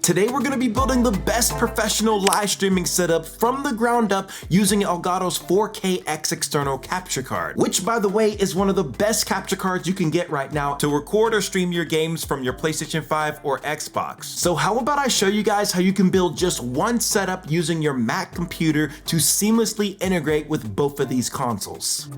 Today we're going to be building the best professional live streaming setup from the ground up using Elgato's 4K external capture card, which by the way is one of the best capture cards you can get right now to record or stream your games from your PlayStation 5 or Xbox. So how about I show you guys how you can build just one setup using your Mac computer to seamlessly integrate with both of these consoles.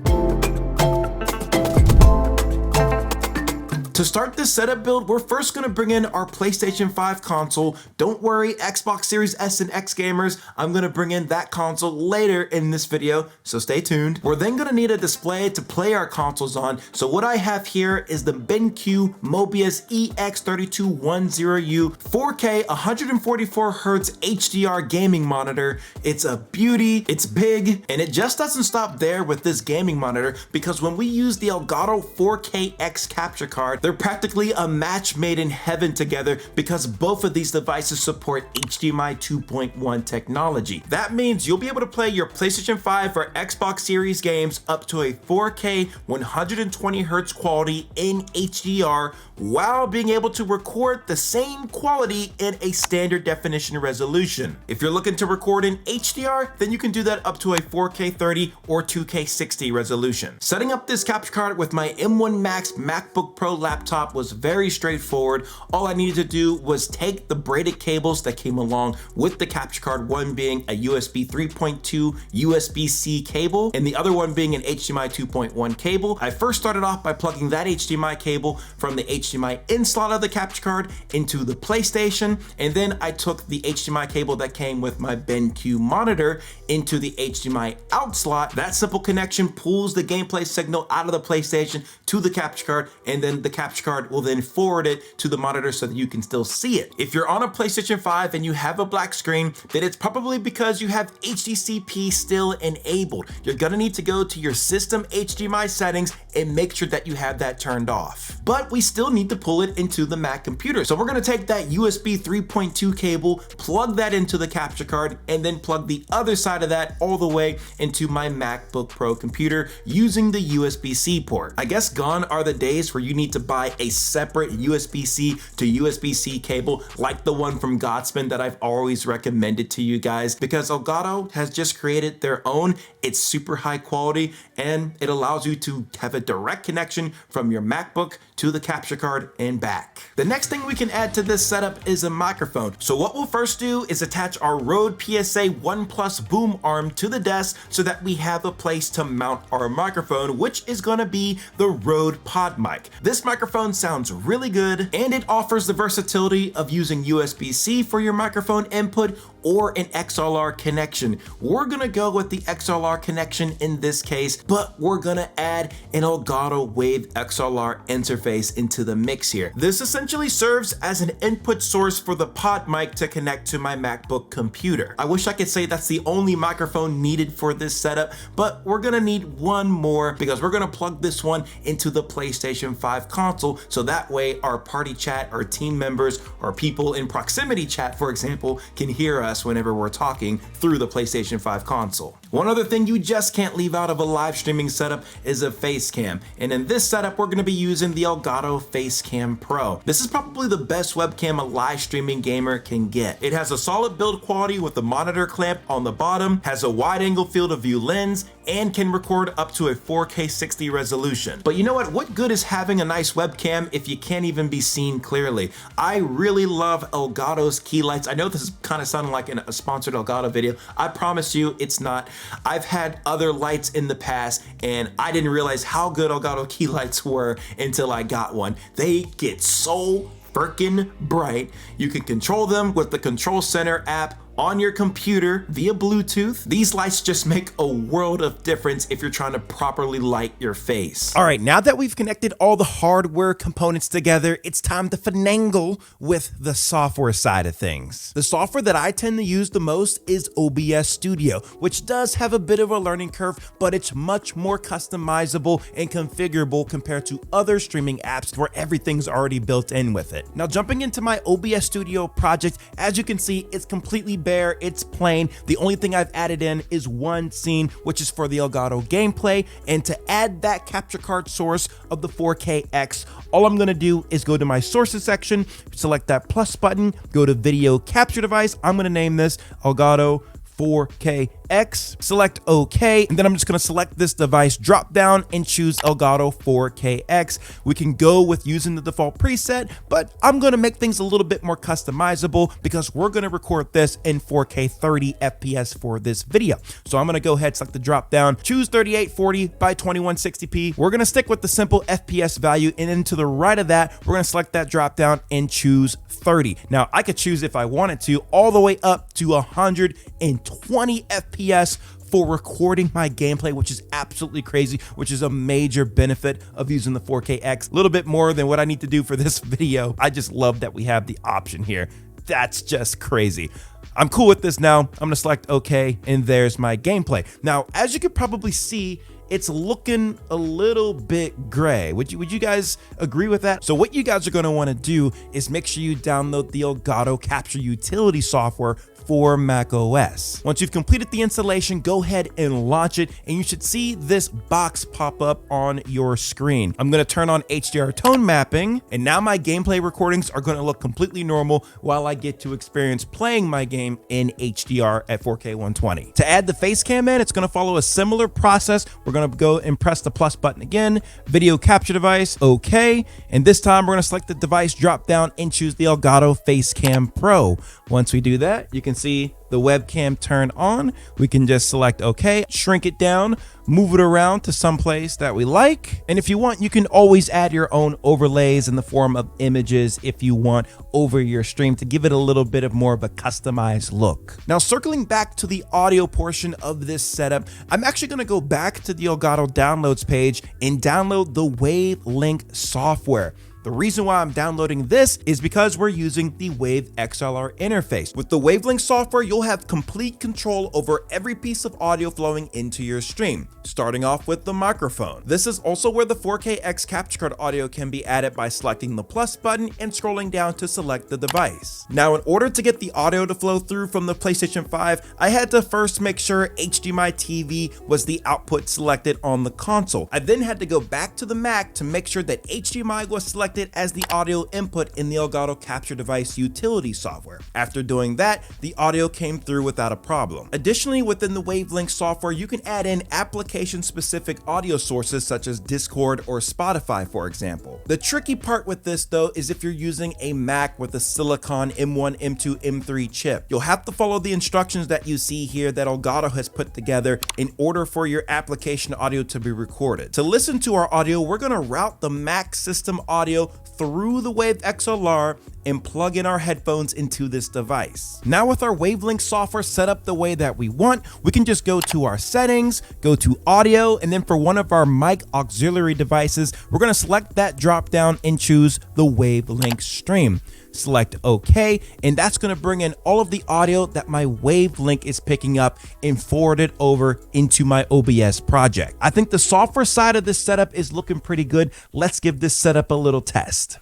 To start this setup build, we're first going to bring in our PlayStation 5 console. Don't worry, Xbox Series S and X gamers, I'm going to bring in that console later in this video, so stay tuned. We're then going to need a display to play our consoles on, so what I have here is the BenQ Mobius EX3210U 4K 144Hz HDR gaming monitor. It's a beauty, it's big, and it just doesn't stop there with this gaming monitor, because when we use the Elgato 4KX capture card, they're practically a match made in heaven together because both of these devices support HDMI 2.1 technology. That means you'll be able to play your PlayStation 5 or Xbox Series games up to a 4K 120Hz quality in HDR while being able to record the same quality in a standard definition resolution. If you're looking to record in HDR, then you can do that up to a 4K 30 or 2K 60 resolution. Setting up this capture card with my M1 Max MacBook Pro laptop was very straightforward. All I needed to do was take the braided cables that came along with the capture card, one being a USB 3.2 USB-C cable and the other one being an HDMI 2.1 cable. I first started off by plugging that HDMI cable from the HDMI in slot of the capture card into the PlayStation, and then I took the HDMI cable that came with my BenQ monitor into the HDMI out slot. That simple connection pulls the gameplay signal out of the PlayStation to the capture card, and then the capture card will then forward it to the monitor so that you can still see it. If you're on a PlayStation 5 and you have a black screen, then it's probably because you have HDCP still enabled. You're gonna need to go to your system HDMI settings and make sure that you have that turned off. But we still need to pull it into the Mac computer. So we're gonna take that USB 3.2 cable, plug that into the capture card, and then plug the other side of that all the way into my MacBook Pro computer using the USB-C port. I guess gone are the days where you need to buy a separate USB-C to USB-C cable like the one from Godsman that I've always recommended to you guys, because Elgato has just created their own. It's super high quality and it allows you to have a direct connection from your MacBook to the capture card and back. The next thing we can add to this setup is a microphone. So what we'll first do is attach our Rode PSA 1 Plus boom arm to the desk so that we have a place to mount our microphone, which is gonna be the Rode Pod Mic. This microphone sounds really good and it offers the versatility of using USB-C for your microphone input or an XLR connection. We're gonna go with the XLR connection in this case, but we're gonna add an Elgato Wave XLR interface into the mix here. This essentially serves as an input source for the pod mic to connect to my MacBook computer. I wish I could say that's the only microphone needed for this setup, but we're gonna need one more because we're gonna plug this one into the PlayStation 5 console, so that way our party chat, our team members, or people in proximity chat, for example, can hear us whenever we're talking through the PlayStation 5 console. One other thing you just can't leave out of a live streaming setup is a face cam, and in this setup we're going to be using the Elgato Facecam Pro. This is probably the best webcam a live streaming gamer can get. It has a solid build quality with the monitor clamp on the bottom, has a wide angle field of view lens, and can record up to a 4K 60 resolution. But you know what good is having a nice webcam if you can't even be seen clearly? I really love Elgato's key lights. I know this is kind of sounding like a sponsored Elgato video. I promise you it's not. I've had other lights in the past and I didn't realize how good Elgato key lights were until I got one. They get so freaking bright. You can control them with the Control Center app on your computer via Bluetooth. These lights just make a world of difference if you're trying to properly light your face. All right, now that we've connected all the hardware components together, it's time to finagle with the software side of things. The software that I tend to use the most is OBS Studio, which does have a bit of a learning curve, but it's much more customizable and configurable compared to other streaming apps where everything's already built in with it. Now, jumping into my OBS Studio project, as you can see, it's completely bare, it's plain. The only thing I've added in is one scene, which is for the Elgato gameplay. And to add that capture card source of the 4KX, all I'm gonna do is go to my sources section, select that plus button, go to video capture device. I'm gonna name this Elgato 4KX, select OK, and then I'm just going to select this device drop down and choose Elgato 4KX. We can go with using the default preset, but I'm going to make things a little bit more customizable because we're going to record this in 4K 30 FPS for this video. So I'm going to go ahead, select the drop down, choose 3840 by 2160p. We're going to stick with the simple FPS value, and then to the right of that, we're going to select that drop down and choose 30. Now I could choose, if I wanted to, all the way up to 120 FPS for recording my gameplay, which is absolutely crazy, which is a major benefit of using the 4KX. A little bit more than what I need to do for this video. I just love that we have the option here. That's just crazy. I'm cool with this now. I'm gonna select OK, and there's my gameplay. Now, as you could probably see, it's looking a little bit gray. Would you guys agree with that? So what you guys are gonna wanna do is make sure you download the Elgato Capture Utility software for macOS. Once you've completed the installation, go ahead and launch it, and you should see this box pop up on your screen. I'm gonna turn on HDR tone mapping, and now my gameplay recordings are gonna look completely normal while I get to experience playing my game in HDR at 4K 120. To add the face cam in, it's gonna follow a similar process. We're gonna go and press the plus button again, video capture device, okay, and this time we're gonna select the device drop down and choose the Elgato Facecam Pro. Once we do that, you can see the webcam turn on. We can just select OK, shrink it down, move it around to some place that we like. And if you want, you can always add your own overlays in the form of images if you want over your stream to give it a little bit of more of a customized look. Now, circling back to the audio portion of this setup, I'm actually going to go back to the Elgato downloads page and download the Wavelink software. The reason why I'm downloading this is because we're using the Wave XLR interface. With the Wavelink software, you'll have complete control over every piece of audio flowing into your stream, starting off with the microphone. This is also where the 4KX capture card audio can be added by selecting the plus button and scrolling down to select the device. Now, in order to get the audio to flow through from the PlayStation 5, I had to first make sure HDMI TV was the output selected on the console. I then had to go back to the Mac to make sure that HDMI was selected as the audio input in the Elgato Capture Device Utility software. After doing that, the audio came through without a problem. Additionally, within the Wavelink software, you can add in application-specific audio sources such as Discord or Spotify, for example. The tricky part with this, though, is if you're using a Mac with a Silicon M1, M2, M3 chip. You'll have to follow the instructions that you see here that Elgato has put together in order for your application audio to be recorded. To listen to our audio, we're going to route the Mac system audio through the Wave XLR and plug in our headphones into this device. Now, with our Wavelink software set up the way that we want, we can just go to our settings, go to audio, and then for one of our mic auxiliary devices, we're going to select that drop down and choose the Wavelink stream. Select OK, and that's going to bring in all of the audio that my Wavelink is picking up and forward it over into my OBS project. I think the software side of this setup is looking pretty good. Let's give this setup a little test.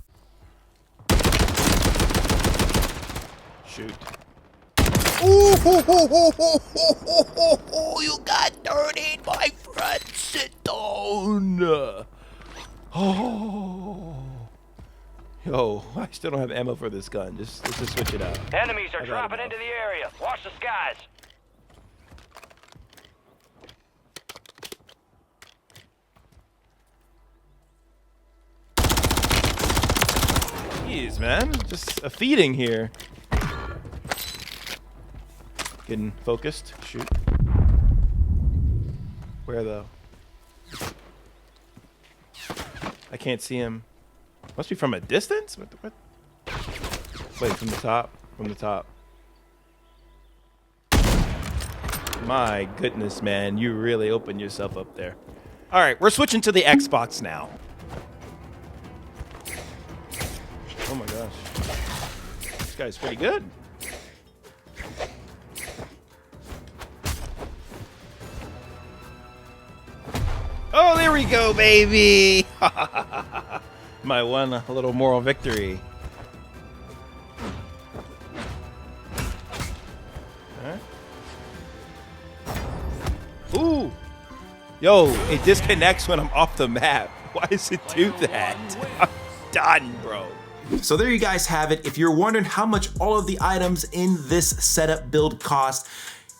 Shoot. Ooh, you got dirty, my friend. Sit down. Oh. Yo, I still don't have ammo for this gun. Let's just switch it out. Enemies are dropping into the area. Watch the skies. Jeez, man. Just a feeding here. Getting focused. Shoot. Where though? I can't see him. Must be from a distance? What? Wait, from the top? From the top. My goodness, man. You really opened yourself up there. All right, we're switching to the Xbox now. Oh my gosh. This guy's pretty good. Oh, there we go, baby. My one little moral victory. Yo, it disconnects when I'm off the map. Why does it do that? I'm done, bro. So there you guys have it. If you're wondering how much all of the items in this setup build cost,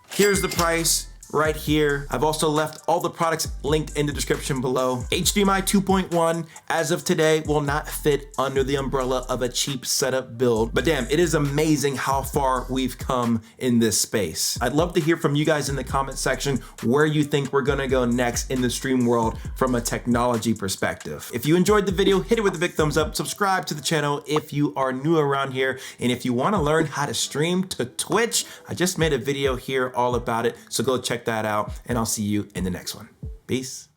here's the price right here. I've also left all the products linked in the description below. HDMI 2.1 as of today will not fit under the umbrella of a cheap setup build, but damn, it is amazing how far we've come in this space. I'd love to hear from you guys in the comment section where you think we're gonna go next in the stream world from a technology perspective. If you enjoyed the video, hit it with a big thumbs up, subscribe to the channel if you are new around here, and if you wanna learn how to stream to Twitch, I just made a video here all about it, so go check that out, and I'll see you in the next one. Peace.